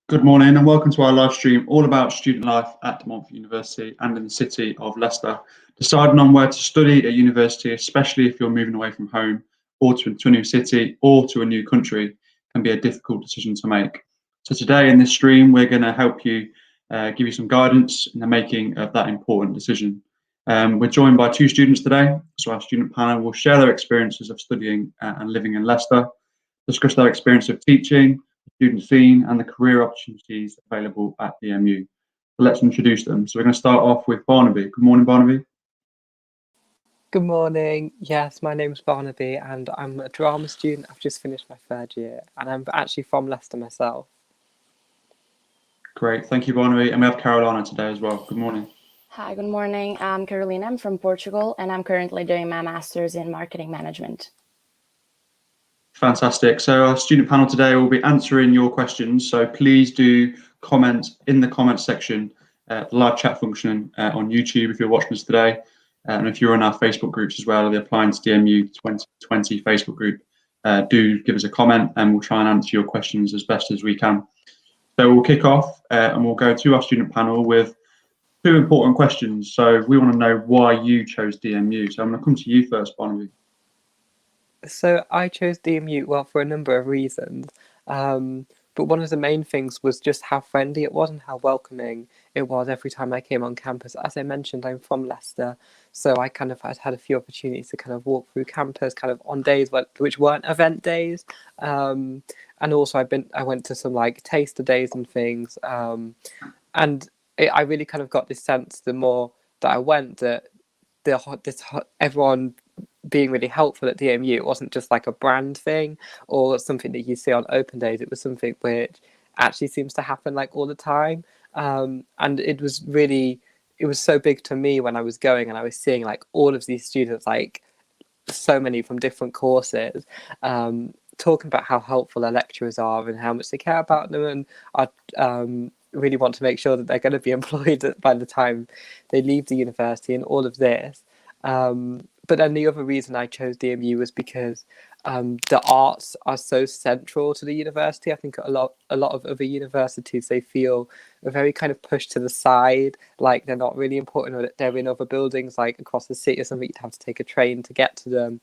Good morning and welcome to our live stream all about student life at Montfort University and in the city of Leicester. Deciding on where to study at university, especially if you're moving away from home or to a new city or to a new country, can be a difficult decision to make. So today in this stream, we're going to help you, give you some guidance in the making of that important decision. We're joined by two students today, so our student panel will share their experiences of studying and living in Leicester, discuss their experience of teaching, student scene and the career opportunities available at DMU. So let's introduce them. So we're going to start off with Barnaby. Good morning, Barnaby. Good morning. Yes, my name's Barnaby and I'm a drama student. I've just finished my third year and I'm actually from Leicester myself. Great, thank you, Barnaby. And we have Carolina today as well. Good morning. Hi, good morning. I'm Carolina. I'm from Portugal and I'm currently doing my master's in marketing management. Fantastic. So our student panel today will be answering your questions. So please do comment in the comment section, the live chat function on YouTube if you're watching us today. And if you're on our Facebook groups as well, the Applying to DMU 2020 Facebook group, do give us a comment and we'll try and answer your questions as best as we can. So we'll kick off and we'll go to our student panel with two important questions. So we want to know why you chose DMU. So I'm going to come to you first, Barnaby. So I chose DMU, well, for a number of reasons. But one of the main things was just how friendly it was and how welcoming it was every time I came on campus. As I mentioned, I'm from Leicester, so I kind of had a few opportunities to kind of walk through campus kind of on days which weren't event days. And also I went to some like taster days and things. And I really kind of got this sense the more that I went that everyone being really helpful at DMU. It wasn't just like a brand thing or something that you see on open days. It was something which actually seems to happen like all the time. And it was so big to me when I was going and I was seeing like all of these students, like so many from different courses, talking about how helpful their lecturers are and how much they care about them, and I really want to make sure that they're going to be employed by the time they leave the university and all of this. But then the other reason I chose DMU was because the arts are so central to the university. I think a lot of other universities, they feel very kind of pushed to the side, like they're not really important, or that they're in other buildings like across the city or something. You'd have to take a train to get to them.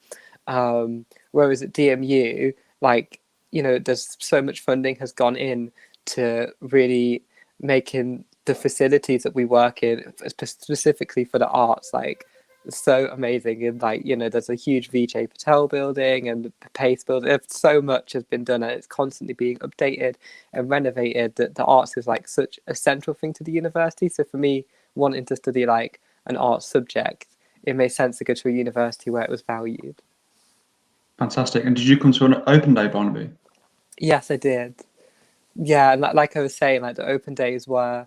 Whereas at DMU, like, you know, there's so much funding has gone in to really making the facilities that we work in, specifically for the arts, like so amazing. And like, you know, there's a huge VJ Patel building and the Pace building. So much has been done and it's constantly being updated and renovated, that the arts is like such a central thing to the university. So for me, wanting to study like an arts subject, it made sense to go to a university where it was valued. Fantastic. And did you come to an open day, Barnaby? Yes, I did. Yeah, and like I was saying, like the open days were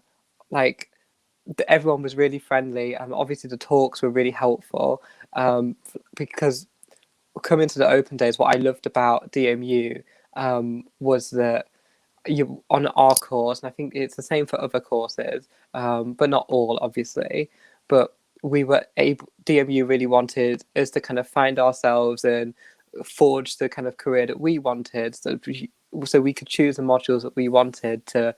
like everyone was really friendly, and obviously the talks were really helpful, because coming to the open days, what I loved about DMU was that you on our course, and I think it's the same for other courses, but not all obviously, but DMU really wanted us to kind of find ourselves and forge the kind of career that we wanted, so we could choose the modules that we wanted to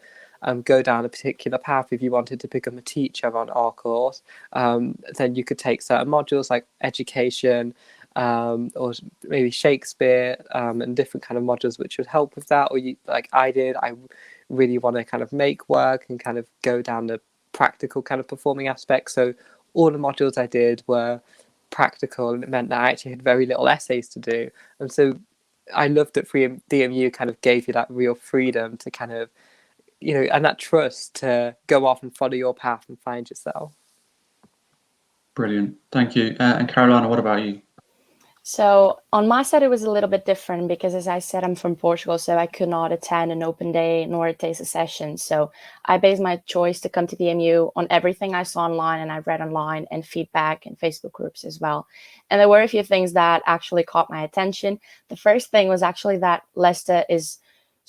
go down a particular path. If you wanted to become a teacher on our course, then you could take certain modules like education, or maybe Shakespeare, and different kind of modules which would help with that. Or you, like I did, I really want to kind of make work and kind of go down the practical kind of performing aspect. So all the modules I did were practical, and it meant that I actually had very little essays to do. And so I loved that DMU kind of gave you that real freedom to kind of, you know, and that trust to go off and follow your path and find yourself. Brilliant. Thank you. And Carolina, what about you? So on my side, it was a little bit different because, as I said, I'm from Portugal, so I could not attend an open day nor a taste session. So I based my choice to come to the MU on everything I saw online and I read online, and feedback and Facebook groups as well. And there were a few things that actually caught my attention. The first thing was actually that Leicester is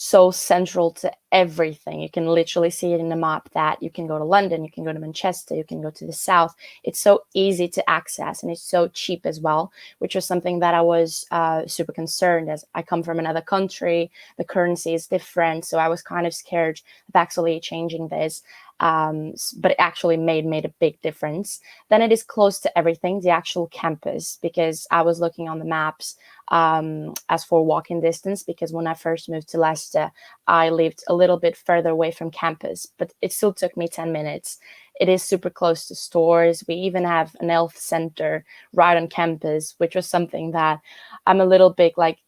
so central to everything. You can literally see it in the map that you can go to London, you can go to Manchester, you can go to the south. It's so easy to access and it's so cheap as well, which was something that I was super concerned, as I come from another country, the currency is different. So I was kind of scared of actually changing this. But it actually made a big difference. Then it is close to everything, the actual campus, because I was looking on the maps as for walking distance, because when I first moved to Leicester, I lived a little bit further away from campus, but it still took me 10 minutes. It is super close to stores. We even have an health center right on campus, which was something that I'm a little bit like,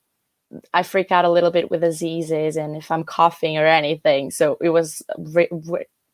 I freak out a little bit with diseases and if I'm coughing or anything. So it was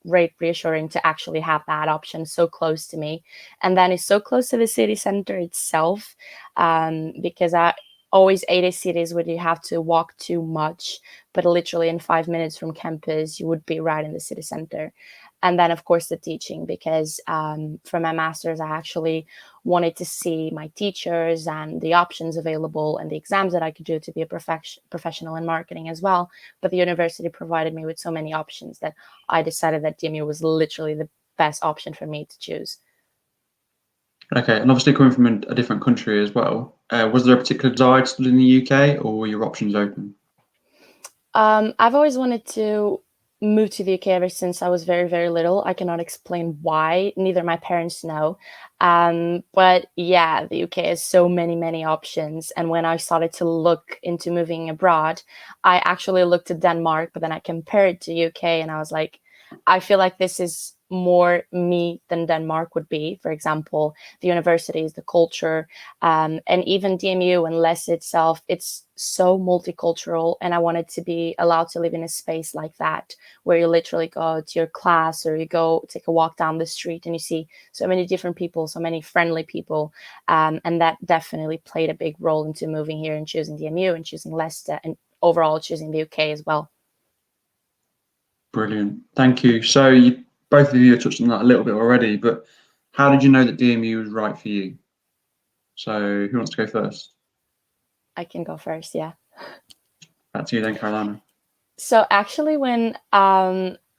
great reassuring to actually have that option so close to me. And then it's so close to the city center itself, because I always hated cities where you have to walk too much, but literally in 5 minutes from campus, you would be right in the city center. And then, of course, the teaching, because for my master's, I actually wanted to see my teachers and the options available and the exams that I could do to be a professional in marketing as well. But the university provided me with so many options that I decided that DMU was literally the best option for me to choose. Okay, and obviously coming from a different country as well, was there a particular desire to study in the UK, or were your options open? I've always wanted to move to the UK ever since I was very, very little. I cannot explain why, neither my parents know. But yeah, the UK has so many, many options. And when I started to look into moving abroad, I actually looked at Denmark, but then I compared to UK and I was like, I feel like this is more me than Denmark would be. For example, the universities, the culture, and even DMU and Leicester itself, it's so multicultural. And I wanted to be allowed to live in a space like that, where you literally go to your class or you go take a walk down the street and you see so many different people, so many friendly people. And that definitely played a big role into moving here and choosing DMU and choosing Leicester and overall choosing the UK as well. Brilliant, thank you. So you both of you have touched on that a little bit already, but how did you know that DMU was right for you? So who wants to go first? I can go first, yeah. Back to you then, Carolina. So actually, when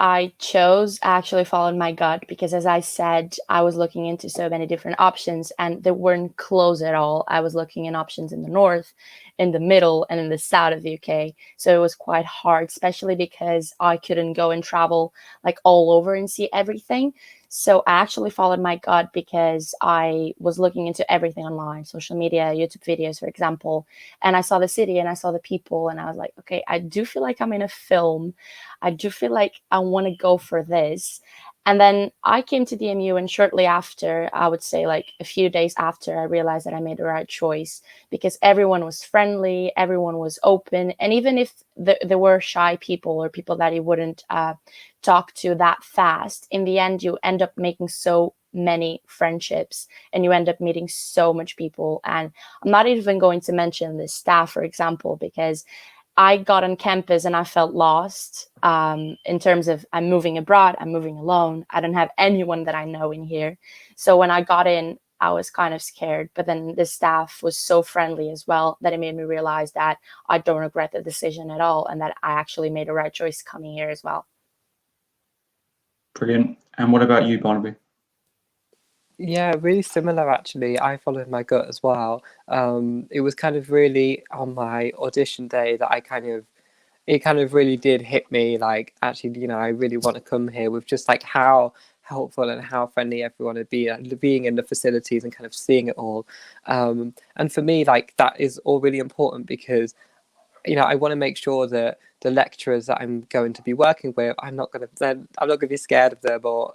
I chose, I actually followed my gut, because as I said, I was looking into so many different options and they weren't close at all. I was looking in options in the north, in the middle, and in the south of the UK. So it was quite hard, especially because I couldn't go and travel like all over and see everything. So I actually followed my gut because I was looking into everything online, social media, YouTube videos, for example. And I saw the city and I saw the people and I was like, okay, I do feel like I'm in a film. I do feel like I want to go for this. And then I came to DMU, and shortly after, I would say like a few days after, I realized that I made the right choice, because everyone was friendly, everyone was open. And even if there were shy people or people that you wouldn't talk to that fast, in the end, you end up making so many friendships and you end up meeting so much people. And I'm not even going to mention the staff, for example, because I got on campus and I felt lost in terms of I'm moving abroad, I'm moving alone. I don't have anyone that I know in here. So when I got in, I was kind of scared. But then the staff was so friendly as well that it made me realize that I don't regret the decision at all and that I actually made the right choice coming here as well. Brilliant. And what about you, Barnaby? Yeah, really similar actually. I followed my gut as well. It was kind of really on my audition day that it kind of really did hit me, like, actually, I really want to come here, with just like how helpful and how friendly everyone would be, being in the facilities and kind of seeing it all. And for me, like, that is all really important because I want to make sure that the lecturers that I'm going to be working with, I'm not going to be scared of them, or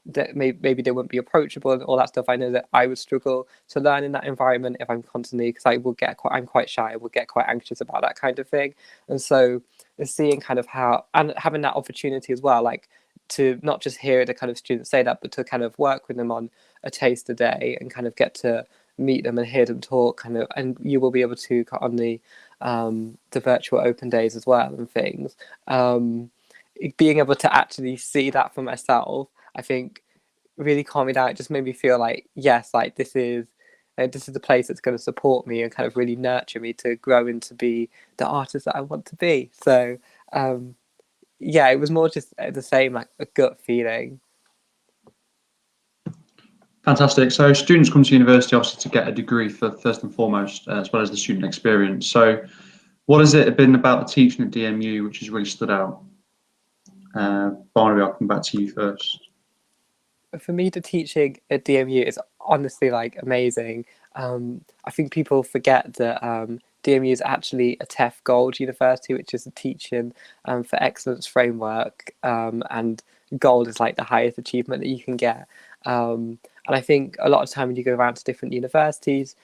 that maybe they wouldn't be approachable and all that stuff. I know that I would struggle to learn in that environment if I'm constantly, because I'm quite shy. I would get quite anxious about that kind of thing. And so seeing kind of how, and having that opportunity as well, like to not just hear the kind of students say that, but to kind of work with them on a taste a day and kind of get to meet them and hear them talk, kind of, and you will be able to on the virtual open days as well and things. Being able to actually see that for myself, I think, really calmed me down. It just made me feel like, yes, like this is Like, this is the place that's going to support me and kind of really nurture me to grow into be the artist that I want to be. So yeah, it was more just the same, like a gut feeling. Fantastic. So students come to university obviously to get a degree first and foremost, as well as the student experience. So what has it been about the teaching at DMU which has really stood out? Barnaby, I'll come back to you first. For me, the teaching at DMU is honestly like amazing. I think people forget that DMU is actually a TEF Gold university, which is a teaching for excellence framework, and gold is like the highest achievement that you can get. And I think a lot of time when you go around to different universities,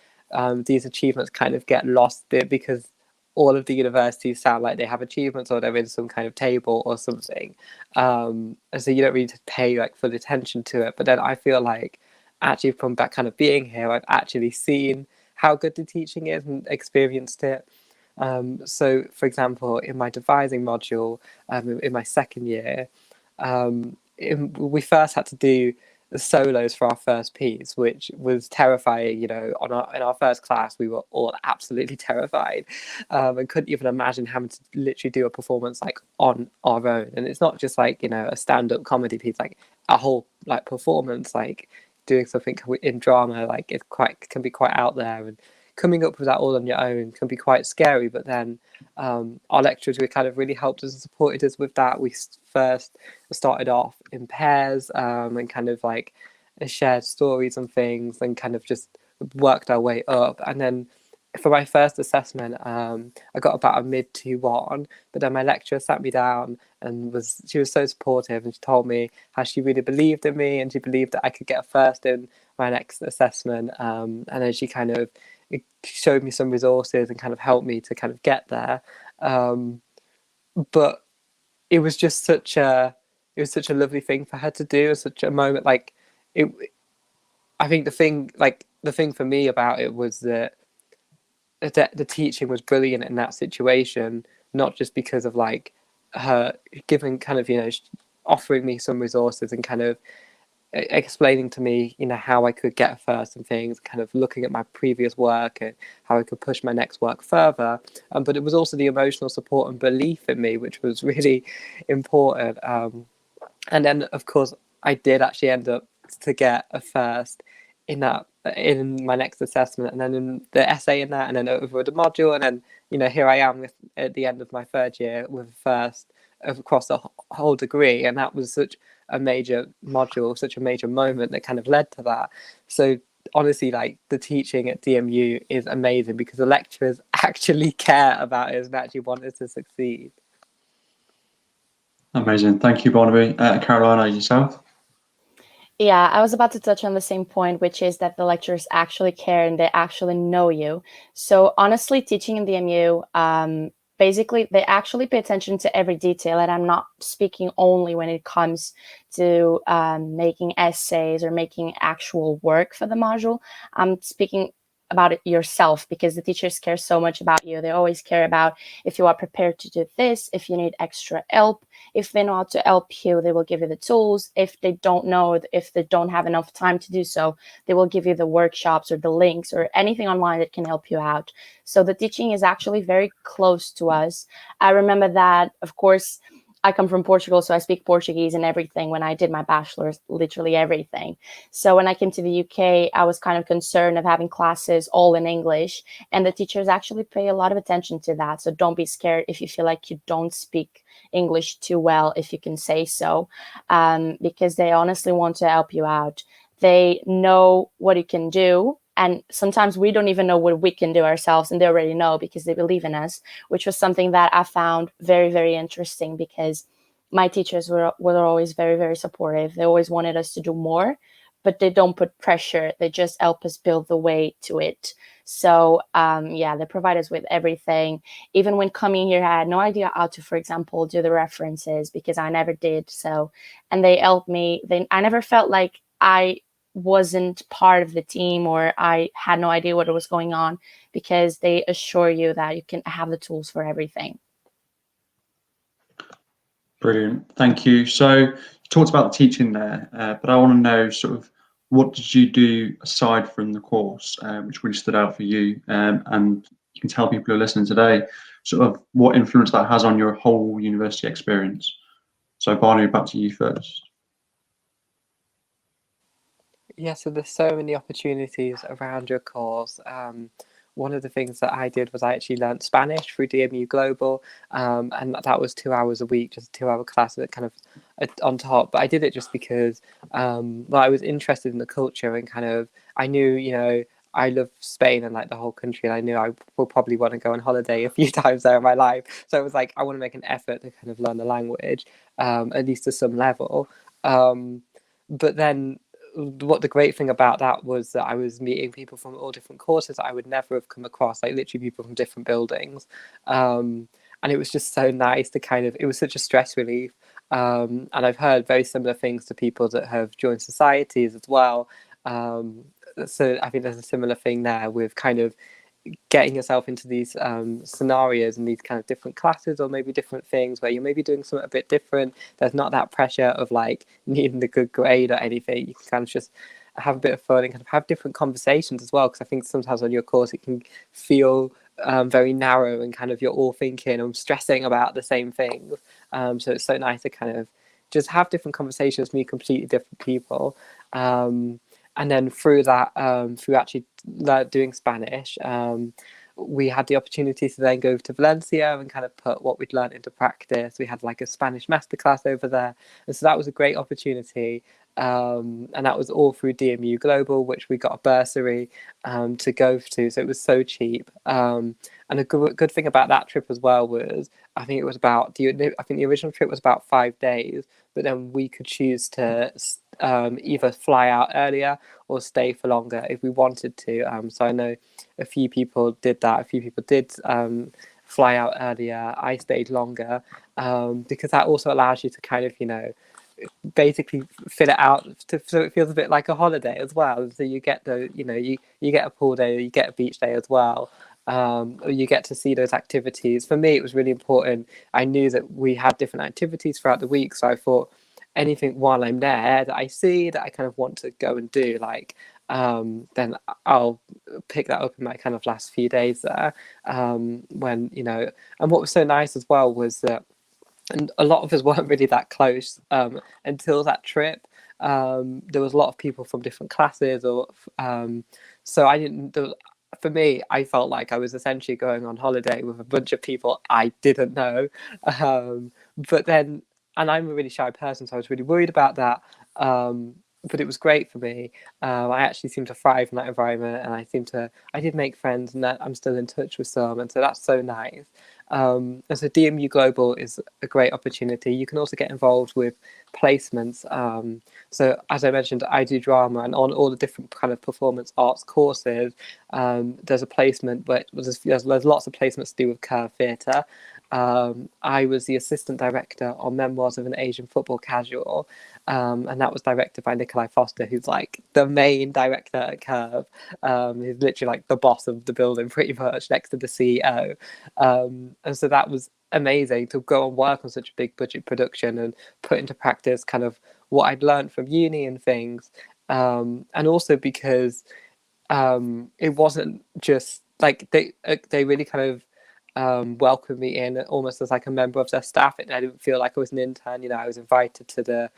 these achievements kind of get lost there because all of the universities sound like they have achievements or they're in some kind of table or something. And so you don't really pay like full attention to it. But then I feel like actually from back kind of being here, I've actually seen how good the teaching is and experienced it. So for example, in my devising module, in my second year, we first had to do the solos for our first piece, which was terrifying. You know, in our first class, we were all absolutely terrified, and couldn't even imagine having to literally do a performance like on our own. And it's not just like, you know, a stand-up comedy piece, like a whole like performance, like doing something in drama, like can be quite out there, and coming up with that all on your own can be quite scary. But then our lecturers were kind of really helped us and supported us with that. We first started off in pairs, and kind of like shared stories and things, and kind of just worked our way up. And then for my first assessment, I got about a mid 2-1, but then my lecturer sat me down and she was so supportive, and she told me how she really believed in me and she believed that I could get a first in my next assessment. And then she kind of showed me some resources and kind of helped me to kind of get there. But it was just such a lovely thing for her to do, such a moment. Like it, I think the thing for me about it was that the teaching was brilliant in that situation, not just because of like her giving kind of, you know, offering me some resources and kind of explaining to me, you know, how I could get first and things, kind of looking at my previous work and how I could push my next work further. But it was also the emotional support and belief in me, which was really important. And then, of course, I did actually end up to get a first in my next assessment, and then in the essay in that, and then over the module, and then, you know, here I am at the end of my third year with a first across the whole degree. And that was such a major module, such a major moment that kind of led to that. So honestly, like the teaching at DMU is amazing because the lecturers actually care about us and actually want us to succeed. Amazing. Thank you, Barnaby. Carolina, yourself? Yeah, I was about to touch on the same point, which is that the lecturers actually care and they actually know you. So honestly, teaching in the MU, basically, they actually pay attention to every detail. And I'm not speaking only when it comes to making essays or making actual work for the module. I'm speaking about it yourself, because the teachers care so much about you. They always care about if you are prepared to do this, if you need extra help. If they know how to help you, they will give you the tools. If they don't know, if they don't have enough time to do so, they will give you the workshops or the links or anything online that can help you out. So the teaching is actually very close to us. I remember that, of course, I come from Portugal, so I speak Portuguese and everything. When I did my bachelor's, literally everything. So when I came to the UK, I was kind of concerned of having classes all in English, and the teachers actually pay a lot of attention to that. So don't be scared if you feel like you don't speak English too well, if you can say so, because they honestly want to help you out. They know what you can do. And sometimes we don't even know what we can do ourselves, and they already know because they believe in us, which was something that I found very, very interesting, because my teachers were always very, very supportive. They always wanted us to do more, but they don't put pressure. They just help us build the way to it. So yeah, they provide us with everything. Even when coming here, I had no idea how to, for example, do the references, because I never did. So, and they helped me. I never felt like I wasn't part of the team or I had no idea what was going on, because they assure you that you can have the tools for everything. Brilliant. Thank you. So you talked about the teaching there, but I want to know sort of what did you do aside from the course, which really stood out for you? And you can tell people who are listening today, sort of what influence that has on your whole university experience. So Barney, back to you first. Yeah, so there's so many opportunities around your course. One of the things that I did was I actually learned Spanish through DMU Global, and that was 2 hours a week, just a 2 hour class that kind of on top. But I did it just because, well, I was interested in the culture and kind of, I knew, you know, I love Spain and like the whole country, and I knew I will probably want to go on holiday a few times there in my life. So it was like, I want to make an effort to kind of learn the language, at least to some level. But then what the great thing about that was that I was meeting people from all different courses that I would never have come across, like literally people from different buildings. And it was just so nice to kind of, it was such a stress relief. And I've heard very similar things to people that have joined societies as well. So I think there's a similar thing there with kind of getting yourself into these scenarios and these kind of different classes or maybe different things where you're maybe doing something a bit different. There's not that pressure of like needing a good grade or anything. You can kind of just have a bit of fun and kind of have different conversations as well, because I think sometimes on your course it can feel very narrow and kind of you're all thinking and stressing about the same things. So it's so nice to kind of just have different conversations, meet completely different people. And then through that, through actually doing Spanish, we had the opportunity to then go to Valencia and kind of put what we'd learned into practice. We had like a Spanish masterclass over there. And so that was a great opportunity. And that was all through DMU Global, which we got a bursary to go to. So it was so cheap. And a good thing about that trip as well was, I think it was about, I think the original trip was about 5 days, but then we could choose to either fly out earlier or stay for longer if we wanted to. So I know a few people did that. A few people did fly out earlier. I stayed longer because that also allows you to kind of, you know, basically fill it out so it feels a bit like a holiday as well. So you get the, you know, you get a pool day, or you get a beach day as well. Or you get to see those activities. For me, it was really important. I knew that we had different activities throughout the week, so I thought anything while I'm there that I see that I kind of want to go and do, like then I'll pick that up in my kind of last few days there. When, you know, and what was so nice as well was that, and a lot of us weren't really that close until that trip. There was a lot of people from different classes, or so I didn't. For me, I felt like I was essentially going on holiday with a bunch of people I didn't know. But then, and I'm a really shy person, so I was really worried about that. But it was great for me. I actually seemed to thrive in that environment, and I did make friends, and that I'm still in touch with some, and so that's so nice. And so DMU Global is a great opportunity. You can also get involved with placements. So as I mentioned, I do drama, and on all the different kind of performance arts courses, there's a placement, but there's lots of placements to do with Curve Theatre. I was the assistant director on Memoirs of an Asian Football Casual, and that was directed by Nikolai Foster, who's like the main director at Curve. He's literally like the boss of the building, pretty much, next to the CEO. And so that was amazing to go and work on such a big budget production and put into practice kind of what I'd learned from uni and things. And also because it wasn't just like they really kind of welcomed me in almost as like a member of their staff. I didn't feel like I was an intern. You know, I was invited to the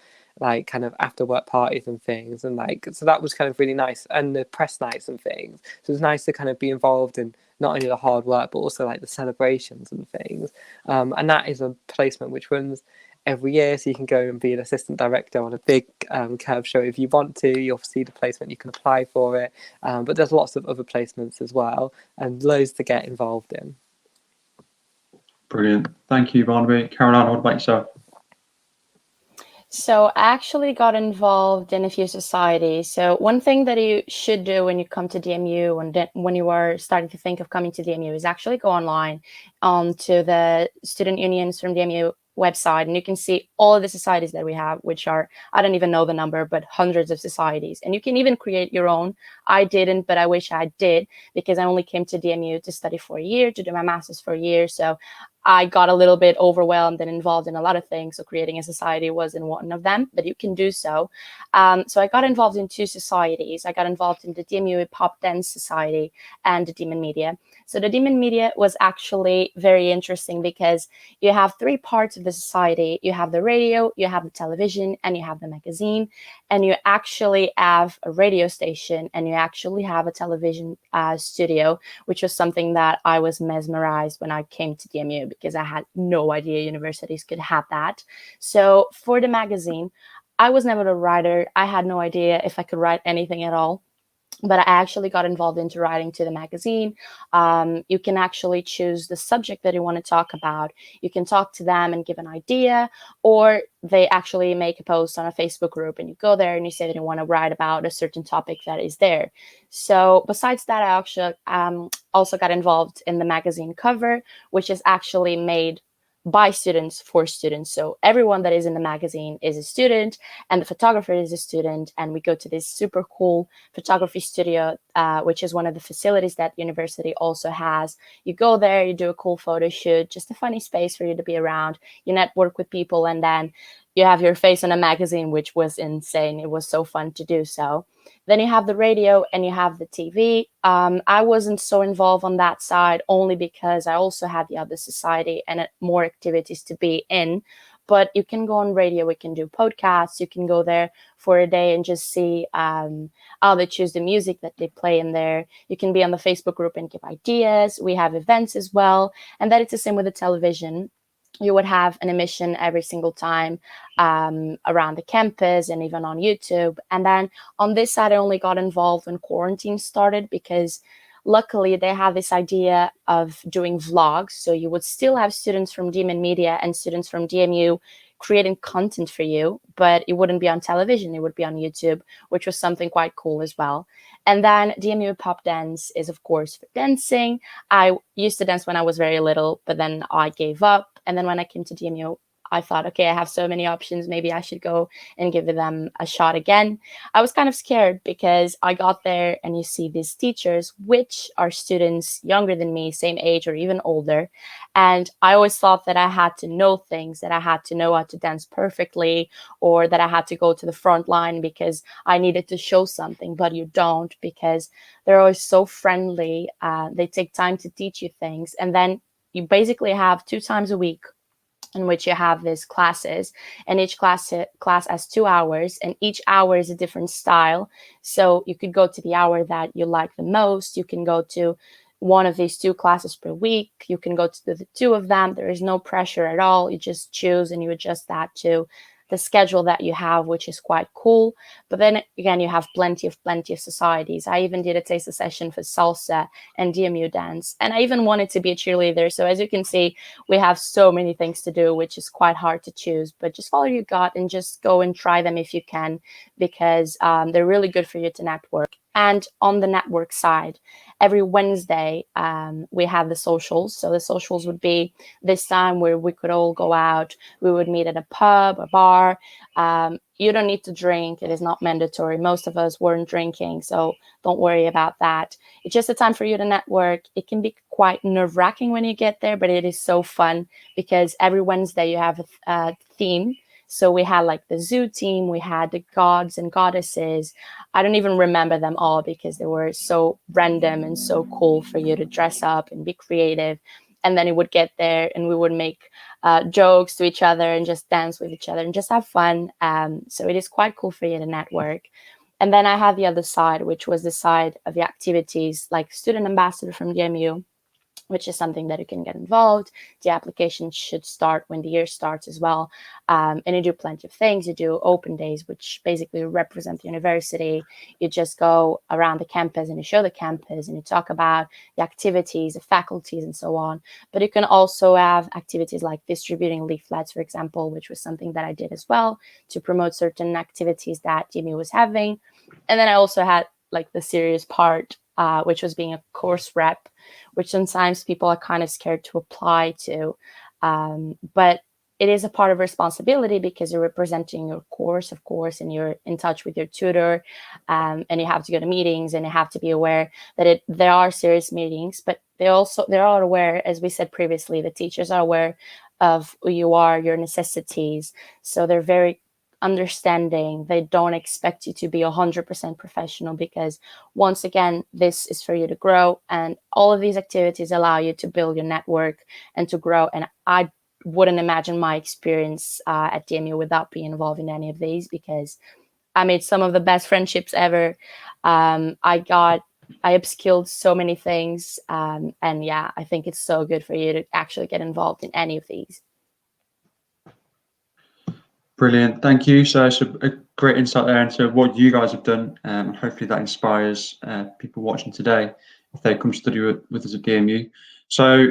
like kind of after work parties and things, and like so that was kind of really nice, and the press nights and things. So it was nice to kind of be involved in not only the hard work but also like the celebrations and things. And that is a placement which runs every year, so you can go and be an assistant director on a big Curve show if you want to. You'll see the placement, you can apply for it, but there's lots of other placements as well, and loads to get involved in. Brilliant. Thank you, Barnaby. Caroline, what about yourself? So I actually got involved in a few societies. So one thing that you should do when you come to DMU and when you are starting to think of coming to DMU is actually go online to the Student Unions from DMU website, and you can see all of the societies that we have, which are, I don't even know the number, but hundreds of societies. And you can even create your own. I didn't, but I wish I did, because I only came to DMU to study for a year, to do my master's for a year. So I got a little bit overwhelmed and involved in a lot of things. So creating a society wasn't one of them, but you can do so. So I got involved in 2 societies. I got involved in the DMU Pop Dance Society and the Demon Media. So the Demon Media was actually very interesting because you have 3 parts of the society. You have the radio, you have the television, and you have the magazine. And you actually have a radio station and you actually have a television studio, which was something that I was mesmerized when I came to DMU because I had no idea universities could have that. So for the magazine, I was never a writer. I had no idea if I could write anything at all. But I actually got involved into writing to the magazine. You can actually choose the subject that you want to talk about. You can talk to them and give an idea, or they actually make a post on a Facebook group and you go there and you say that you want to write about a certain topic that is there. So besides that, I actually also got involved in the magazine cover, which is actually made by students for students. So everyone that is in the magazine is a student and the photographer is a student. And we go to this super cool photography studio, which is one of the facilities that university also has. You go there, you do a cool photo shoot, just a funny space for you to be around. You network with people and then you have your face on a magazine, which was insane. It was so fun to do so. Then you have the radio and you have the TV. I wasn't so involved on that side only because I also had the other society and more activities to be in. But you can go on radio, we can do podcasts, you can go there for a day and just see how they choose the music that they play in there. You can be on the Facebook group and give ideas. We have events as well. And that it's the same with the television. You would have an emission every single time around the campus and even on YouTube. And then on this side, I only got involved when quarantine started because luckily they have this idea of doing vlogs. So you would still have students from Demon Media and students from DMU creating content for you, but it wouldn't be on television, it would be on YouTube, which was something quite cool as well. And then DMU Pop Dance is, of course, for dancing. I used to dance when I was very little, but then I gave up. And then when I came to DMU, I thought, okay, I have so many options. Maybe I should go and give them a shot again. I was kind of scared because I got there and you see these teachers, which are students younger than me, same age or even older. And I always thought that I had to know things, that I had to know how to dance perfectly, or that I had to go to the front line because I needed to show something. But you don't, because they're always so friendly. They take time to teach you things. And then you basically have 2 times a week in which you have these classes, and each class has 2 hours, and each hour is a different style. So you could go to the hour that you like the most. You can go to one of these 2 classes per week. You can go to the 2 of them. There is no pressure at all. You just choose and you adjust that to the schedule that you have, which is quite cool. But then again, you have plenty of societies. I even did a taste session for salsa and DMU dance, and I even wanted to be a cheerleader. So as you can see, we have so many things to do, which is quite hard to choose. But just follow your gut and just go and try them if you can, because they're really good for you to network. And on the network side, every Wednesday, we have the socials. So the socials would be this time where we could all go out. We would meet at a pub, a bar. You don't need to drink. It is not mandatory. Most of us weren't drinking, so don't worry about that. It's just a time for you to network. It can be quite nerve-wracking when you get there, but it is so fun because every Wednesday you have a theme. So we had like the zoo team, we had the gods and goddesses. I don't even remember them all because they were so random and so cool for you to dress up and be creative. And then it would get there and we would make jokes to each other and just dance with each other and just have fun. So it is quite cool for you to network. And then I had the other side, which was the side of the activities, like student ambassador from DMU, which is something that you can get involved. The application should start when the year starts as well. And you do plenty of things. You do open days, which basically represent the university. You just go around the campus and you show the campus and you talk about the activities, the faculties, and so on. But you can also have activities like distributing leaflets, for example, which was something that I did as well to promote certain activities that DMU was having. And then I also had like the serious part, which was being a course rep, which sometimes people are kind of scared to apply to. But it is a part of responsibility because you're representing your course, of course, and you're in touch with your tutor, and you have to go to meetings, and you have to be aware that there are serious meetings, but they are aware, as we said previously, the teachers are aware of who you are, your necessities. So they're very understanding. They don't expect you to be 100% professional, because once again, this is for you to grow, and all of these activities allow you to build your network and to grow. And I wouldn't imagine my experience at DMU without being involved in any of these, because I made some of the best friendships ever. I upskilled so many things, and yeah, I think it's so good for you to actually get involved in any of these. Brilliant, thank you. So it's a great insight there into what you guys have done, and hopefully that inspires people watching today if they come study with us at DMU. So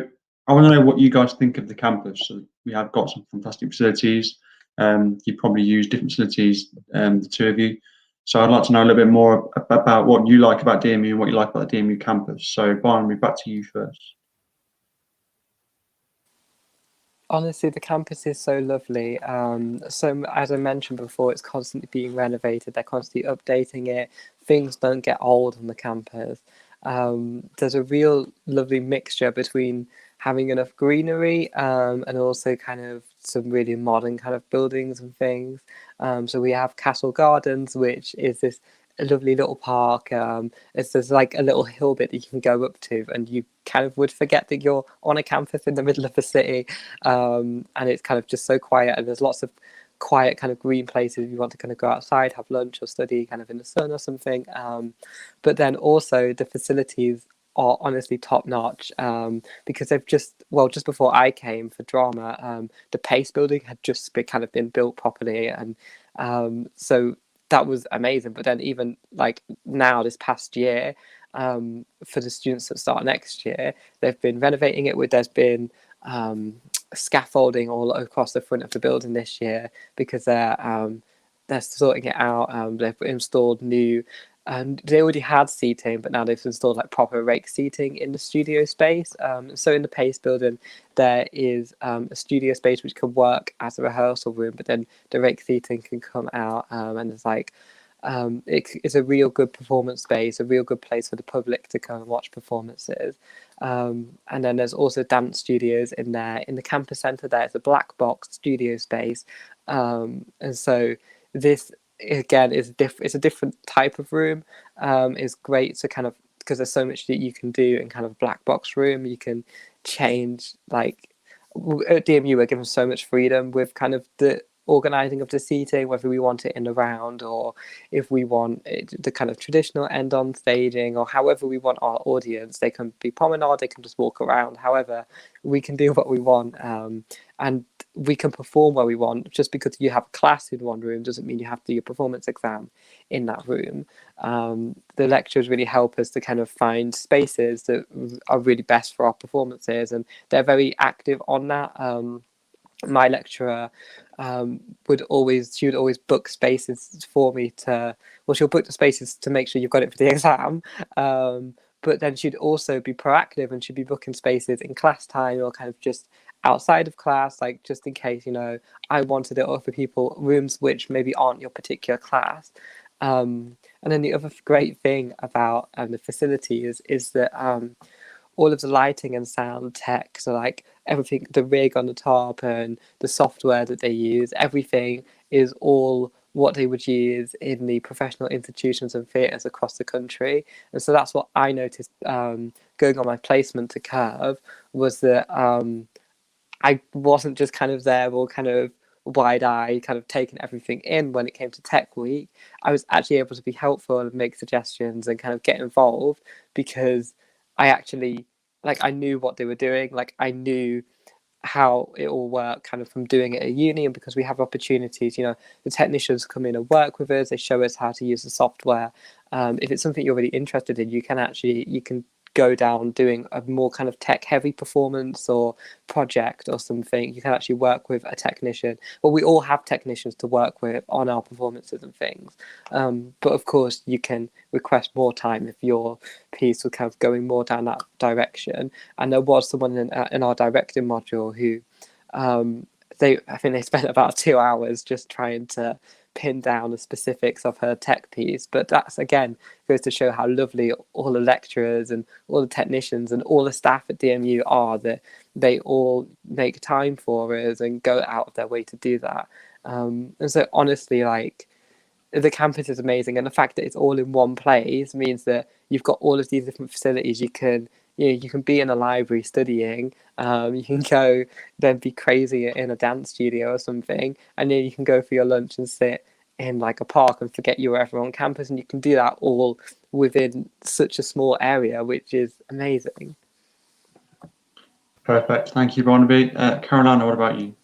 I want to know what you guys think of the campus. So we have got some fantastic facilities. You probably use different facilities, the two of you. So I'd like to know a little bit more about what you like about DMU and what you like about the DMU campus. So Barnaby, back to you first. Honestly, the campus is so lovely. So as I mentioned before, it's constantly being renovated. They're constantly updating it. Things don't get old on the campus. There's a real lovely mixture between having enough greenery and also kind of some really modern kind of buildings and things. So we have Castle Gardens, which is this lovely little park. There's like a little hill bit that you can go up to, and you kind of would forget that you're on a campus in the middle of the city. And it's kind of just so quiet, and there's lots of quiet kind of green places if you want to kind of go outside, have lunch or study kind of in the sun or something. But then also the facilities are honestly top notch, because they've just before I came for drama, the Pace building had just been built properly, and so that was amazing. But then even like now this past year, for the students that start next year, they've been renovating it. There's been scaffolding all across the front of the building this year, because they're sorting it out. They've installed new, they already had seating, but now they've installed like proper rake seating in the studio space. So in the Pace building, there is a studio space which can work as a rehearsal room, but then the rake seating can come out, and it's like it's a real good performance space, a real good place for the public to come and watch performances. And then there's also dance studios in there. In the campus centre, there's a black box studio space, and so this again it's a different type of room. It's great to kind of, because there's so much that you can do in kind of black box room. You can change, like at DMU we're given so much freedom with kind of the organising of the seating, whether we want it in the round or if we want it, the kind of traditional end on staging, or however we want our audience. They can be promenade, they can just walk around, however we can do what we want, and we can perform where we want. Just because you have a class in one room doesn't mean you have to do your performance exam in that room. The lecturers really help us to kind of find spaces that are really best for our performances, and they're very active on that. My lecturer would always book spaces for me she'll book the spaces to make sure you've got it for the exam, but then she'd also be proactive, and she'd be booking spaces in class time or kind of just outside of class, like just in case, I wanted it, or for people rooms which maybe aren't your particular class. And then the other great thing about the facility is that all of the lighting and sound tech, so like everything, the rig on the top and the software that they use, everything is all what they would use in the professional institutions and theatres across the country. And so that's what I noticed going on my placement to Curve, was that I wasn't just kind of there all kind of wide-eyed, kind of taking everything in when it came to Tech Week. I was actually able to be helpful and make suggestions and kind of get involved, because I actually, like, I knew what they were doing. Like, I knew how it all worked kind of from doing it at uni, and because we have opportunities, the technicians come in and work with us, they show us how to use the software. If it's something you're really interested in, you can go down doing a more kind of tech heavy performance or project or something. You can actually work with a technician. Well, we all have technicians to work with on our performances and things, but of course you can request more time if your piece was kind of going more down that direction. And there was someone in our directing module who I think they spent about 2 hours just trying to pin down the specifics of her tech piece. But that's, again, goes to show how lovely all the lecturers and all the technicians and all the staff at DMU are, that they all make time for us and go out of their way to do that. And so honestly, like, the campus is amazing, and the fact that it's all in one place means that you've got all of these different facilities. You can be in a library studying, you can go then be crazy in a dance studio or something, and then you can go for your lunch and sit in like a park and forget you were ever on campus, and you can do that all within such a small area, which is amazing. Perfect. Thank you, Barnaby. Carolina, what about you?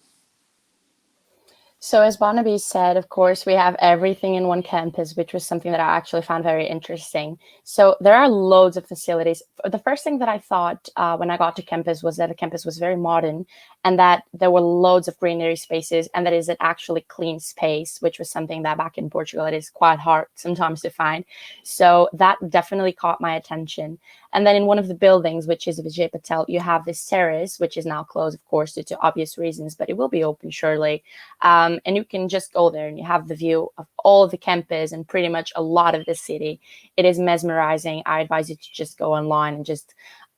So as Barnaby said, of course, we have everything in one campus, which was something that I actually found very interesting. So there are loads of facilities. The first thing that I thought when I got to campus was that the campus was very modern, and that there were loads of greenery spaces, and that is an actually clean space, which was something that back in Portugal, it is quite hard sometimes to find. So that definitely caught my attention. And then in one of the buildings, which is Vijay Patel, you have this terrace, which is now closed, of course, due to obvious reasons, but it will be open shortly. And you can just go there and you have the view of all of the campus and pretty much a lot of the city. It is mesmerizing. I advise you to just go online and just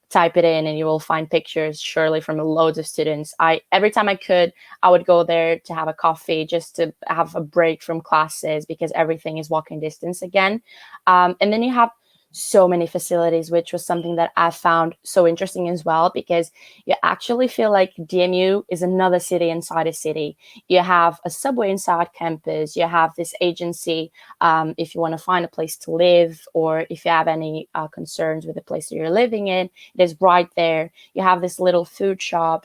type it in, and you will find pictures surely from loads of students. Every time I could, I would go there to have a coffee, just to have a break from classes, because everything is walking distance again. And then you have so many facilities, which was something that I found so interesting as well, because you actually feel like DMU is another city inside a city. You have a subway inside campus, you have this agency if you want to find a place to live, or if you have any concerns with the place that you're living in, it is right there. You have this little food shop.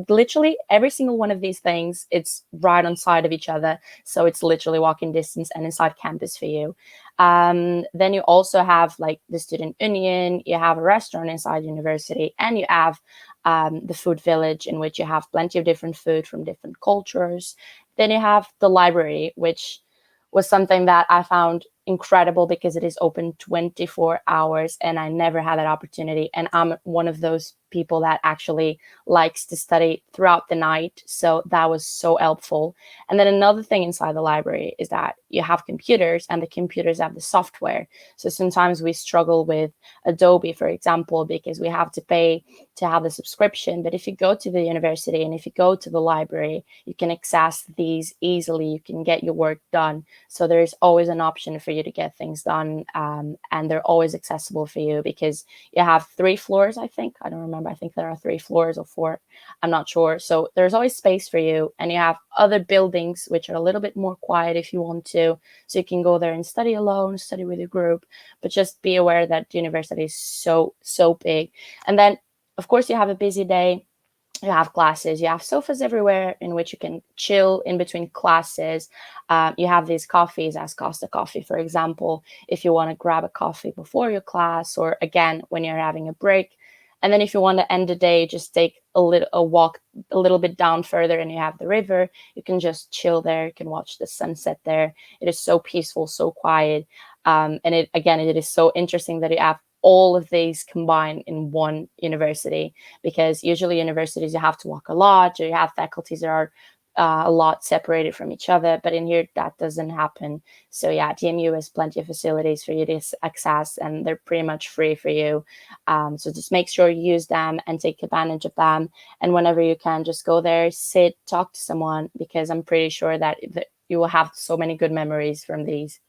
Literally every single one of these things, it's right on side of each other, so it's literally walking distance and inside campus for you. Then you also have like the student union, you have a restaurant inside university, and you have the food village, in which you have plenty of different food from different cultures. Then you have the library, which was something that I found incredible because it is open 24 hours, and I never had that opportunity. And I'm one of those people that actually likes to study throughout the night, so that was so helpful. And then another thing inside the library is that you have computers, and the computers have the software. So sometimes we struggle with Adobe, for example, because we have to pay to have the subscription. But if you go to the university and if you go to the library, you can access these easily. You can get your work done. So there's always an option for you to get things done, and they're always accessible for you, because you have 3 floors, I think. I don't remember. I think there are 3 floors or 4. I'm not sure. So there's always space for you, and you have other buildings which are a little bit more quiet if you want to. So you can go there and study alone, study with a group, but just be aware that the university is so big. And then, of course, you have a busy day. You have classes, you have sofas everywhere in which you can chill in between classes. You have these coffees as Costa Coffee, for example, if you want to grab a coffee before your class, or again, when you're having a break. And then if you want to end the day, just take a walk a little bit down further, and you have the river. You can just chill there. You can watch the sunset there. It is so peaceful, so quiet. And it is so interesting that you have all of these combined in one university, because usually universities, you have to walk a lot, or you have faculties that are a lot separated from each other, but in here that doesn't happen. So yeah, DMU has plenty of facilities for you to access, and they're pretty much free for you. So just make sure you use them and take advantage of them. And whenever you can, just go there, sit, talk to someone, because I'm pretty sure that you will have so many good memories from these.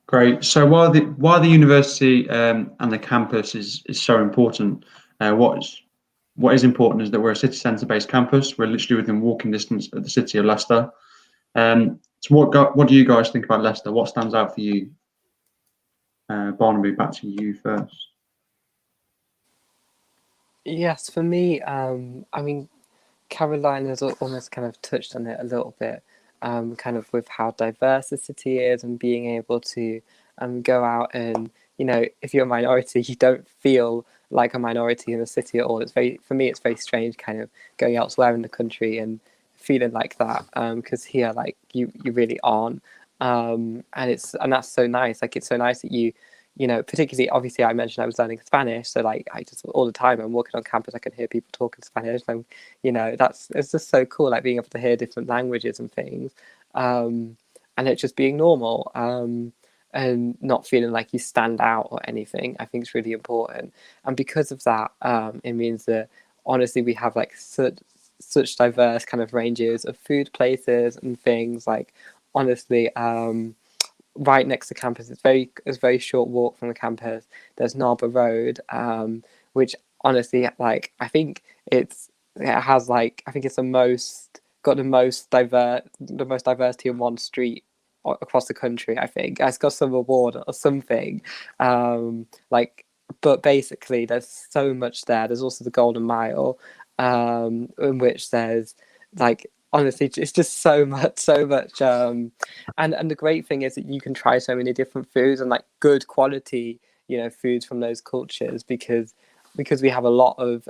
Great. So while the university and the campus is so important, what is important is that we're a city centre based campus. We're literally within walking distance of the city of Leicester. So what do you guys think about Leicester? What stands out for you? Barnaby, back to you first. Yes, for me, I mean, Caroline has almost kind of touched on it a little bit, kind of with how diverse the city is, and being able to go out and, if you're a minority, you don't feel like a minority in the city at all. For me, it's very strange kind of going elsewhere in the country and feeling like that, because here, like, you really aren't. And that's so nice. Like, it's so nice that you particularly, obviously, I mentioned I was learning Spanish, so like I just all the time I'm walking on campus, I can hear people talking Spanish, and it's just so cool, like being able to hear different languages and things, and it just being normal, and not feeling like you stand out or anything. I think it's really important, and because of that, it means that honestly we have like such diverse kind of ranges of food places and things. Like honestly, right next to campus, it's a very short walk from the campus. There's Narber Road, which honestly, like I think it has like I think it's the most diversity in one street across the country. I think it's got some award or something. Like, but basically, there's so much there. There's also the Golden Mile, in which there's like honestly it's just so much and the great thing is that you can try so many different foods and like good quality foods from those cultures, because we have a lot of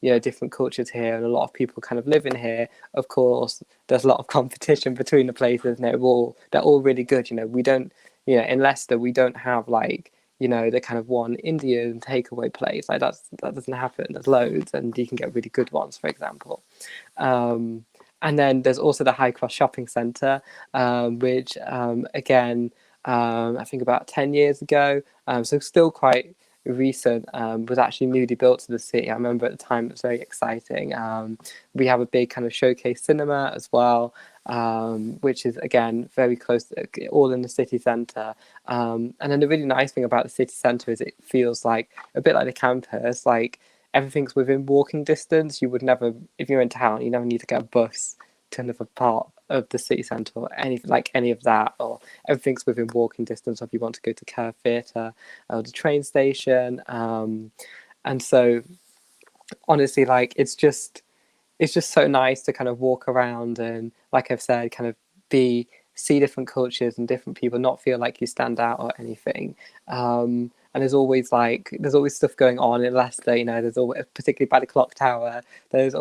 different cultures here, and a lot of people kind of live in here. Of course there's a lot of competition between the places, and they're all really good. We don't in Leicester we don't have like the kind of one Indian takeaway place. Like that doesn't happen. There's loads, and you can get really good ones, for example. And then there's also the High Cross Shopping Centre, which again, I think about 10 years ago, so still quite recent, was actually newly built to the city. I remember at the time it was very exciting. We have a big kind of showcase cinema as well, which is again very close, all in the city centre. And then the really nice thing about the city centre is it feels like a bit like the campus, like everything's within walking distance. You would never, if you're in town, you never need to get a bus to another part of the city centre or any of that, or everything's within walking distance. Or if you want to go to Kerr Theatre or the train station, and so honestly, like it's just so nice to kind of walk around and, like I've said, kind of see different cultures and different people, not feel like you stand out or anything. And there's always stuff going on in Leicester. There's always, particularly by the clock tower, there's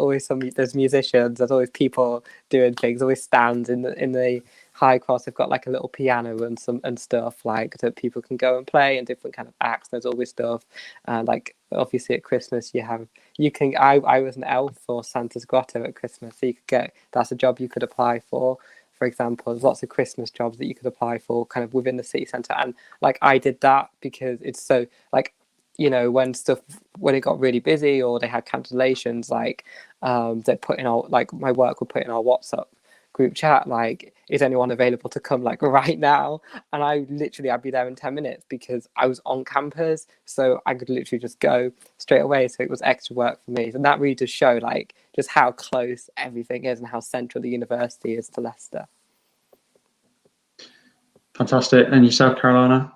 musicians, there's always people doing things, always stands in the High Cross. They've got like a little piano and stuff like that people can go and play, and different kind of acts. There's always stuff, like obviously at Christmas I was an elf for Santa's Grotto at Christmas, so that's a job you could apply for example. There's lots of Christmas jobs that you could apply for kind of within the city centre, and like I did that because it's so like when it got really busy or they had cancellations, like they put in our, like my work would put in our WhatsApp group chat, like, is anyone available to come like right now? And I'd be there in 10 minutes because I was on campus, so I could literally just go straight away. So it was extra work for me, and that really does show like just how close everything is and how central the university is to Leicester. Fantastic. And yourself, Carolina?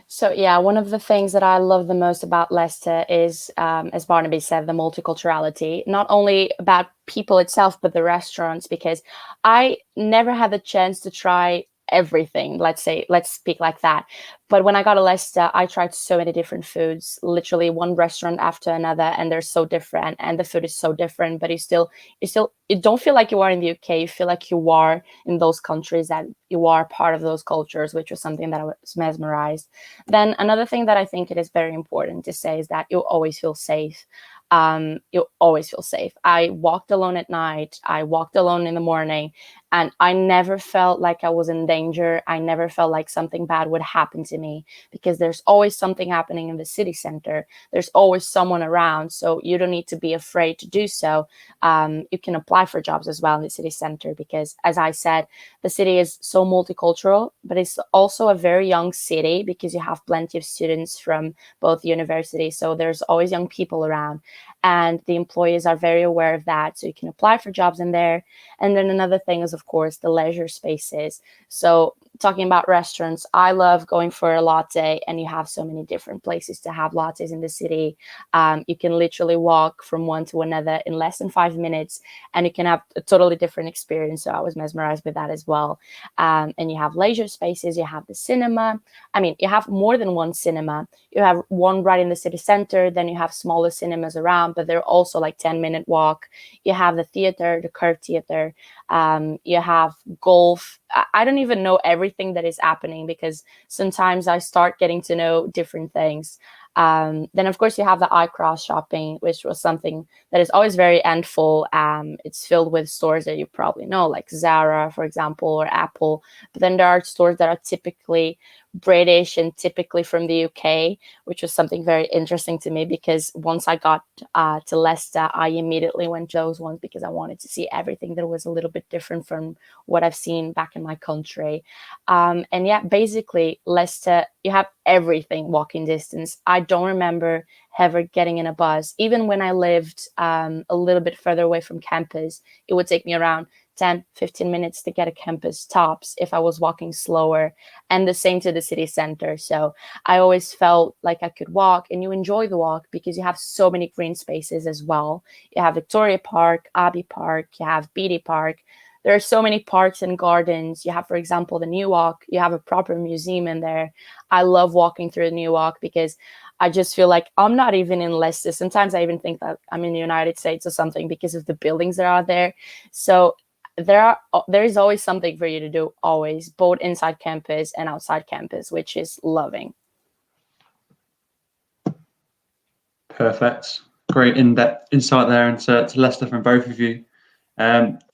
So yeah, one of the things that I love the most about Leicester is, as Barnaby said, the multiculturality, not only about people itself, but the restaurants, because I never had the chance to try everything, let's speak like that. But when I got to Leicester, I tried so many different foods, literally one restaurant after another, and they're so different, and the food is so different, but you don't feel like you are in the UK. You feel like you are in those countries, that you are part of those cultures, which was something that I was mesmerized. Then another thing that I think it is very important to say is that you'll always feel safe. You'll always feel safe. I walked alone at night. I walked alone in the morning, and I never felt like I was in danger. I never felt like something bad would happen to me, because there's always something happening in the city center. There's always someone around, so you don't need to be afraid to do so. You can apply for jobs as well in the city center, because, as I said, the city is so multicultural, but it's also a very young city because you have plenty of students from both universities. So there's always young people around, and the employers are very aware of that. So you can apply for jobs in there. And then another thing is, of course, the leisure spaces. So talking about restaurants, I love going for a latte, and you have so many different places to have lattes in the city. You can literally walk from one to another in less than 5 minutes, and you can have a totally different experience. So I was mesmerized with that as well. And you have leisure spaces, you have the cinema. I mean, you have more than one cinema. You have one right in the city center, then you have smaller cinemas around, but they're also like 10-minute walk. You have the theater, the Curve Theater. You have golf. I don't even know everything everything that is happening, because sometimes I start getting to know different things. Then of course you have the iCross shopping, which was something that is always very endful. It's filled with stores that you probably know, like Zara, for example, or Apple. But then there are stores that are typically British and typically from the UK, which was something very interesting to me, because once I got to Leicester, I immediately went to those ones because I wanted to see everything that was a little bit different from what I've seen back in my country. And yeah, basically Leicester, you have everything walking distance. I don't remember ever getting in a bus. Even when I lived a little bit further away from campus, it would take me around 10-15 minutes to get a campus tops if I was walking slower, and the same to the city center. So I always felt like I could walk, and you enjoy the walk because you have so many green spaces as well. You have Victoria Park, Abbey Park, you have Beatty Park. There are so many parks and gardens. You have, for example, the New Walk. You have a proper museum in there. I love walking through the New Walk because I just feel like I'm not even in Leicester. Sometimes I even think that I'm in the United States or something because of the buildings that are there. So there is always something for you to do, always, both inside campus and outside campus, which is loving. Perfect. Great in-depth insight there into Leicester from both of you.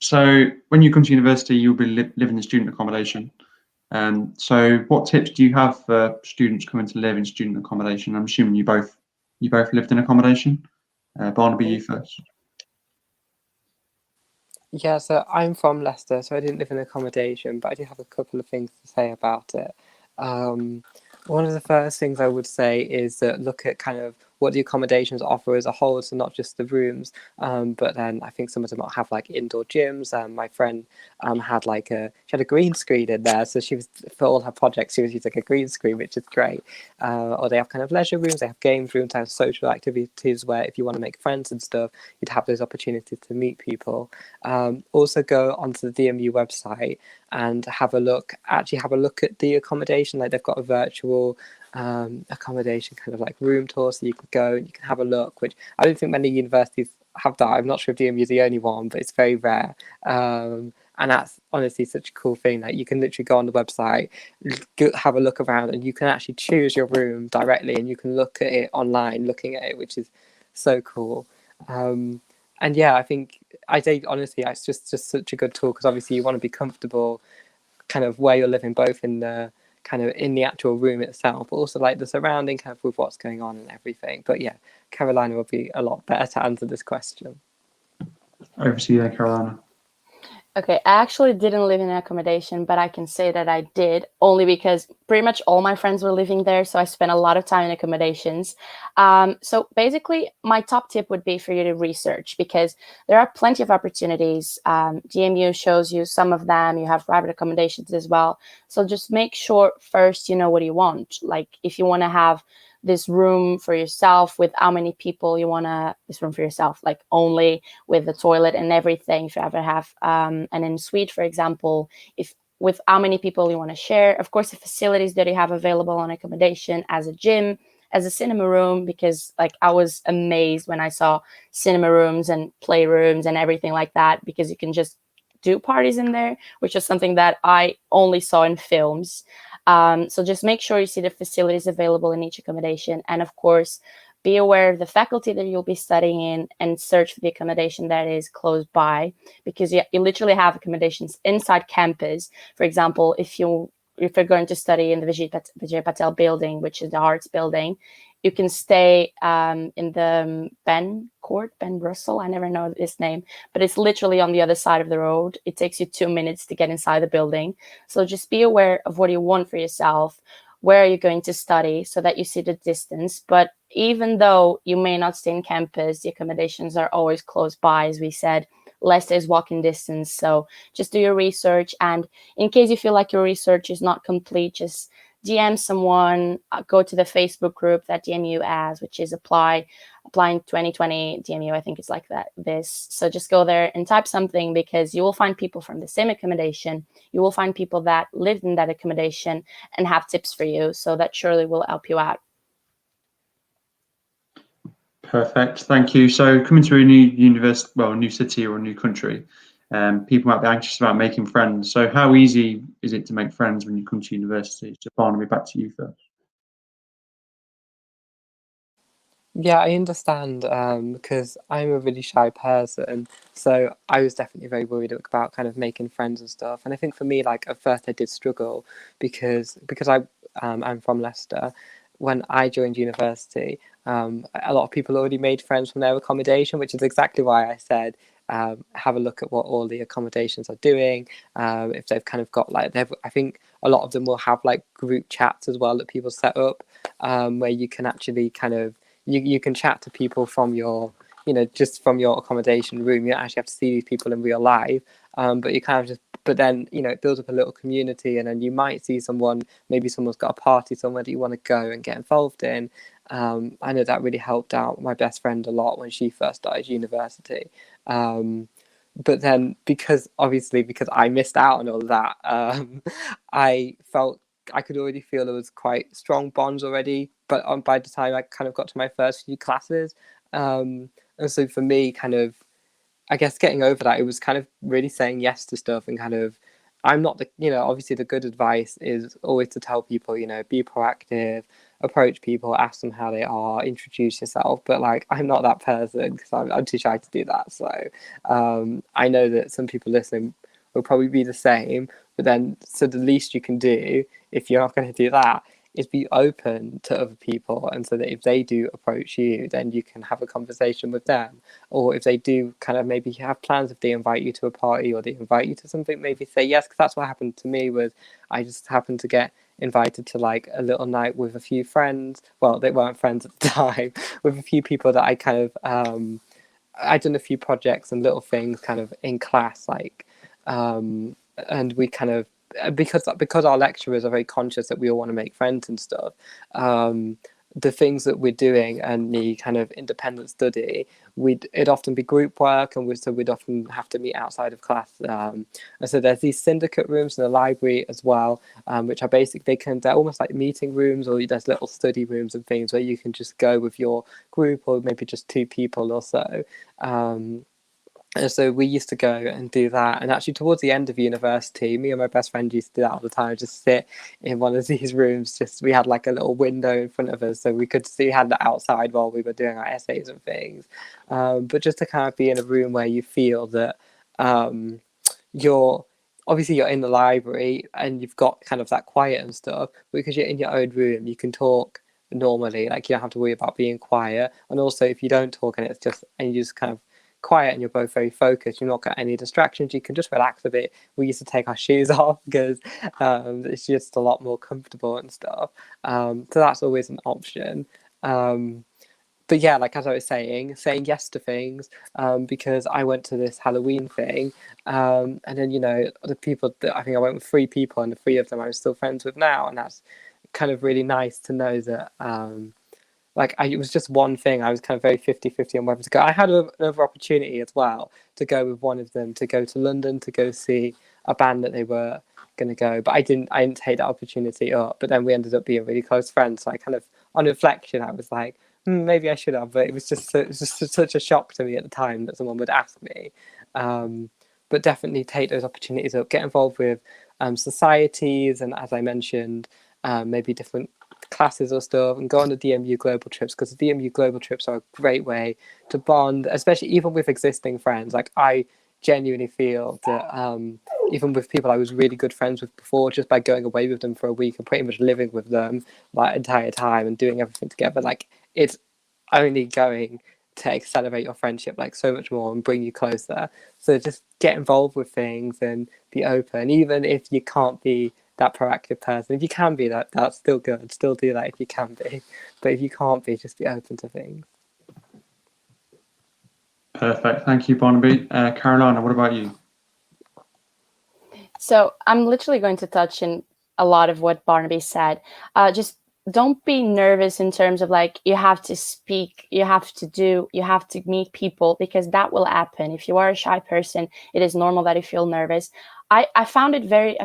So when you come to university, you'll be living in student accommodation. So what tips do you have for students coming to live in student accommodation? I'm assuming you both lived in accommodation. Barnaby, you first. Yeah, so I'm from Leicester, so I didn't live in accommodation, but I do have a couple of things to say about it. One of the first things I would say is that look at kind of what the accommodations offer as a whole, so not just the rooms, but then I think some of them have like indoor gyms. My friend had she had a green screen in there, so she was, for all her projects, she was using a green screen, which is great. Or they have kind of leisure rooms, they have games rooms, they have social activities where if you want to make friends and stuff, you'd have those opportunities to meet people. Also go onto the DMU website and have a look at the accommodation. Like they've got a virtual accommodation kind of like room tour, so you can go and you can have a look, which I don't think many universities have that. I'm not sure if DMU is the only one, but it's very rare. And that's honestly such a cool thing. Like you can literally go on the website, have a look around, and you can actually choose your room directly, and you can look at it online, looking at it, which is so cool. And yeah, I think I say honestly, it's just such a good tool, because obviously you want to be comfortable kind of where you're living, both in the kind of in the actual room itself, but also like the surrounding kind of with what's going on and everything. But yeah, Carolina will be a lot better to answer this question. Over to you there, Carolina. Okay, I actually didn't live in an accommodation, but I can say that I did, only because pretty much all my friends were living there, so I spent a lot of time in accommodations. So basically, my top tip would be for you to research, because there are plenty of opportunities. DMU shows you some of them. You have private accommodations as well. So just make sure first you know what you want. Like if you want to have this room for yourself with how many people you want to, this room for yourself, like only with the toilet and everything. If you ever have an en-suite, for example, if with how many people you want to share. Of course, the facilities that you have available on accommodation, as a gym, as a cinema room, because like I was amazed when I saw cinema rooms and playrooms and everything like that, because you can just do parties in there, which is something that I only saw in films. So just make sure you see the facilities available in each accommodation. And of course, be aware of the faculty that you'll be studying in, and search for the accommodation that is close by, because you literally have accommodations inside campus. For example, if you're going to study in the Vijay Patel building, which is the Arts building, you can stay in the Ben Russell. I never know his name, but it's literally on the other side of the road. It takes you 2 minutes to get inside the building. So just be aware of what you want for yourself. Where are you going to study, so that you see the distance. But even though you may not stay in campus, the accommodations are always close by, as we said. Leicester is walking distance. So just do your research. And in case you feel like your research is not complete, just DM someone, go to the Facebook group that DMU has, which is Applying 2020 DMU. I think it's like that. So just go there and type something, because you will find people from the same accommodation. You will find people that lived in that accommodation and have tips for you. So that surely will help you out. Perfect, thank you. So coming to a new university, well, a new city or a new country, people might be anxious about making friends. So how easy is it to make friends when you come to university? So Barnaby, back to you first. Yeah, I understand because I'm a really shy person, so I was definitely very worried about kind of making friends and stuff. And I think for me, like at first, I did struggle because I'm from Leicester. When I joined university, a lot of people already made friends from their accommodation, which is exactly why I said have a look at what all the accommodations are doing. If they've kind of got like I think a lot of them will have like group chats as well that people set up where you can actually kind of you can chat to people from your just from your accommodation room. You don't actually have to see these people in real life, but you kind of just but then it builds up a little community, and then you might see someone, maybe someone's got a party somewhere that you want to go and get involved in. I know that really helped out my best friend a lot when she first started university. But then because I missed out on all of that, I felt I could already feel there was quite strong bonds already, but by the time I kind of got to my first few classes, and so for me, kind of, I guess getting over that, it was kind of really saying yes to stuff and kind of, I'm not obviously the good advice is always to tell people, be proactive, approach people, ask them how they are, introduce yourself. But like, I'm not that person because I'm too shy to do that. So I know that some people listening will probably be the same. But then, so the least you can do if you're not going to do that is be open to other people, and so that if they do approach you, then you can have a conversation with them. Or if they do kind of maybe have plans, if they invite you to a party or they invite you to something, maybe say yes, because that's what happened to me. Was I just happened to get invited to like a little night with a few friends. Well, they weren't friends at the time, with a few people that I kind of I'd done a few projects and little things kind of in class, like and we kind of, because our lecturers are very conscious that we all want to make friends and stuff, the things that we're doing and the kind of independent study, it'd often be group work, and so we'd often have to meet outside of class. And so there's these syndicate rooms in the library as well, which are basically they're almost like meeting rooms, or there's little study rooms and things where you can just go with your group or maybe just two people or so. And so we used to go and do that. And actually, towards the end of university, me and my best friend used to do that all the time. Just sit in one of these rooms. We had like a little window in front of us, so we could see had the outside while we were doing our essays and things. But just to kind of be in a room where you feel that you're in the library and you've got kind of that quiet and stuff. Because you're in your own room, you can talk normally. Like, you don't have to worry about being quiet. And also, if you don't talk and you just kind of quiet and you're both very focused, you've not got any distractions, you can just relax a bit. We used to take our shoes off because it's just a lot more comfortable and stuff, so that's always an option. But yeah, like as I was saying yes to things, because I went to this Halloween thing, and then the people that I think I went with 3 people, and the 3 of them I'm still friends with now, and that's kind of really nice to know that it was just one thing. I was kind of very 50-50 on whether to go. I had another opportunity as well to go with one of them, to go to London to go see a band that they were going to go, but I didn't take that opportunity up. But then we ended up being really close friends, so I kind of, on reflection, I was like, maybe I should have. But it was just such a shock to me at the time that someone would ask me. But definitely take those opportunities up, get involved with societies, and as I mentioned, maybe different classes or stuff, and go on the DMU global trips, because the DMU global trips are a great way to bond, especially even with existing friends. Like, I genuinely feel that even with people I was really good friends with before, just by going away with them for a week and pretty much living with them like entire time and doing everything together, like, it's only going to accelerate your friendship like so much more and bring you closer. So just get involved with things and be open, even if you can't be that proactive person. If you can be that's still good. Still do that if you can be. But if you can't be, just be open to things. Perfect. Thank you, Barnaby. Carolina, what about you? So I'm literally going to touch in a lot of what Barnaby said. Just don't be nervous in terms of like, you have to speak, you have to meet people, because that will happen. If you are a shy person, it is normal that you feel nervous. I found it very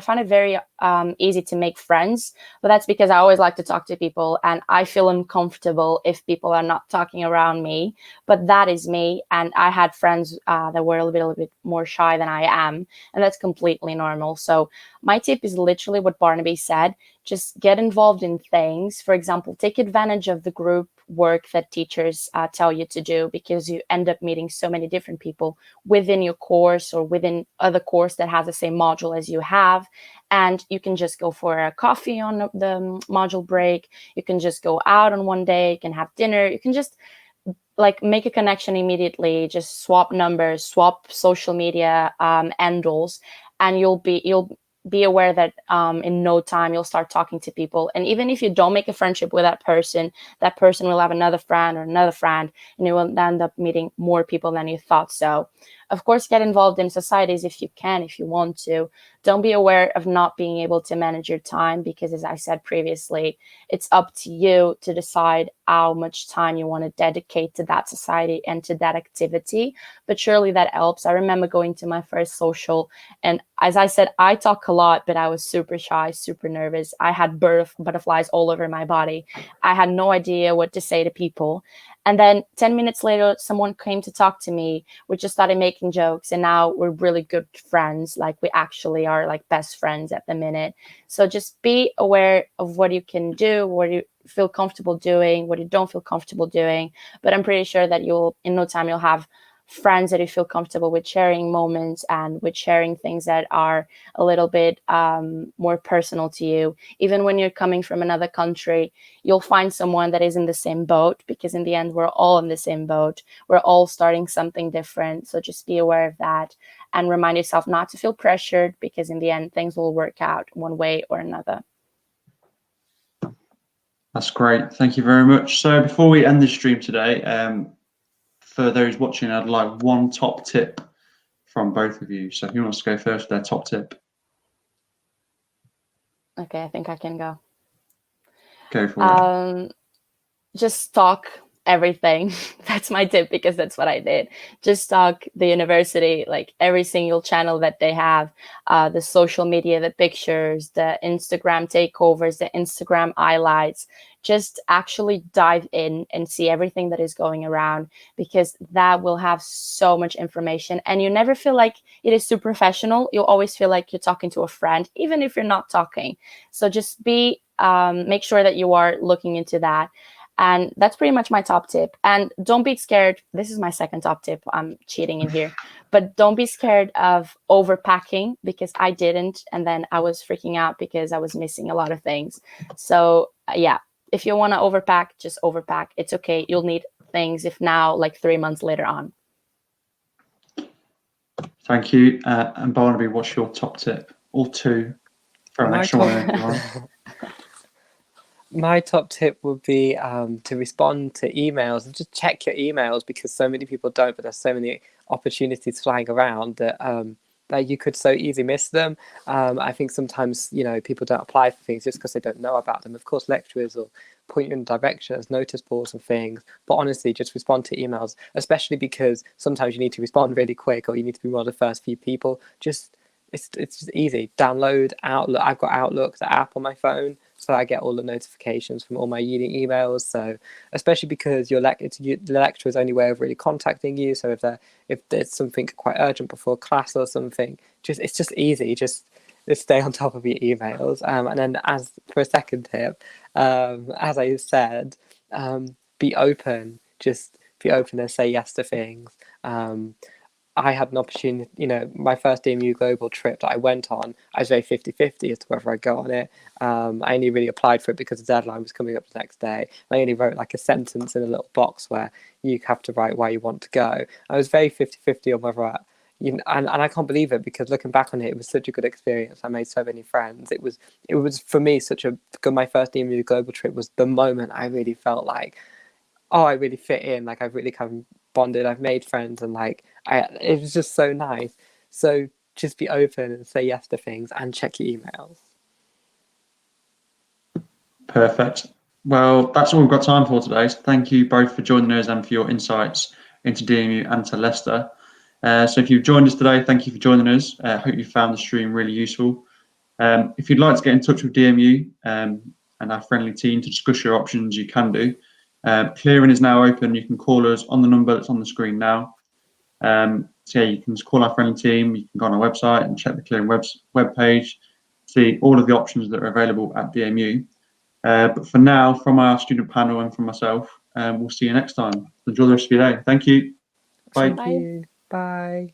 easy to make friends, but that's because I always like to talk to people, and I feel uncomfortable if people are not talking around me. But that is me, and I had friends that were a little bit more shy than I am, and that's completely normal. So my tip is literally what Barnaby said: just get involved in things. For example, take advantage of the group work that teachers tell you to do, because you end up meeting so many different people within your course or within other course that has the same module as you have. And you can just go for a coffee on the module break. You can just go out on one day, you can have dinner, you can just like make a connection immediately, just swap numbers, swap social media handles, and you'll be aware that in no time you'll start talking to people. And even if you don't make a friendship with that person will have another friend or another friend, and you will end up meeting more people than you thought. So of course, get involved in societies if you can, if you want to. Don't be aware of not being able to manage your time, because as I said previously, it's up to you to decide how much time you want to dedicate to that society and to that activity. But surely that helps. I remember going to my first social, and as I said, I talk a lot, but I was super shy, super nervous. I had butterflies all over my body. I had no idea what to say to people. And then 10 minutes later, someone came to talk to me. We just started making jokes, and now we're really good friends. Like, we actually are like best friends at the minute. So just be aware of what you can do, what you feel comfortable doing, what you don't feel comfortable doing. But I'm pretty sure that in no time, you'll have friends that you feel comfortable with sharing moments and with sharing things that are a little bit more personal to you. Even when you're coming from another country, you'll find someone that is in the same boat, because in the end, we're all in the same boat. We're all starting something different. So just be aware of that and remind yourself not to feel pressured, because in the end, things will work out one way or another. That's great. Thank you very much. So before we end the stream today, for those watching, I'd like one top tip from both of you. So who wants to go first with their top tip? Okay, I think I can go. Go for it. Just talk everything. That's my tip, because that's what I did. Just talk the university, like every single channel that they have, the social media, the pictures, the Instagram takeovers, the Instagram highlights. Just actually dive in and see everything that is going around, because that will have so much information, and you never feel like it is too professional. You'll always feel like you're talking to a friend, even if you're not talking. So just make sure that you are looking into that. And that's pretty much my top tip. And don't be scared. This is my second top tip. I'm cheating in here. But don't be scared of overpacking, because I didn't. And then I was freaking out because I was missing a lot of things. So yeah, if you want to overpack, just overpack. It's okay. You'll need things if now, like 3 months later on. Thank you. And Barnaby, what's your top tip? Or two. Throw an extra one in if you want. My top tip would be to respond to emails and just check your emails, because so many people don't, but there's so many opportunities flying around that that you could so easily miss them. I think sometimes, people don't apply for things just because they don't know about them. Of course, lecturers will point you in directions, notice boards and things, but honestly, just respond to emails, especially because sometimes you need to respond really quick, or you need to be one of the first few people. It's just easy. Download Outlook. I've got Outlook, the app on my phone, so I get all the notifications from all my uni emails. So especially because the lecturer's only way of really contacting you. So if there's something quite urgent before class or something, it's just easy. Just stay on top of your emails. And then as for a second tip, as I said, be open. Just be open and say yes to things. I had an opportunity, my first DMU global trip that I went on, I was very 50-50 as to whether I go on it. I only really applied for it because the deadline was coming up the next day. I only wrote like a sentence in a little box where you have to write why you want to go. I was very 50-50 on whether and I can't believe it, because looking back on it was such a good experience. I made so many friends. It was for me my first DMU global trip was the moment I really felt like, I really fit in. Like, I've really kind of bonded. I've made friends, and it was just so nice. So just be open and say yes to things, and check your emails. Perfect. Well, that's all we've got time for today. So thank you both for joining us and for your insights into DMU and to Leicester. So if you've joined us today, thank you for joining us. Hope you found the stream really useful. If you'd like to get in touch with DMU and our friendly team to discuss your options, you can do. Clearing is now open. You can call us on the number that's on the screen now. So yeah, you can just call our friendly team. You can go on our website and check the clearing web page, see all of the options that are available at DMU. But for now, from our student panel and from myself, we'll see you next time. Enjoy the rest of your day. Thank you. Bye. Thank you. Bye.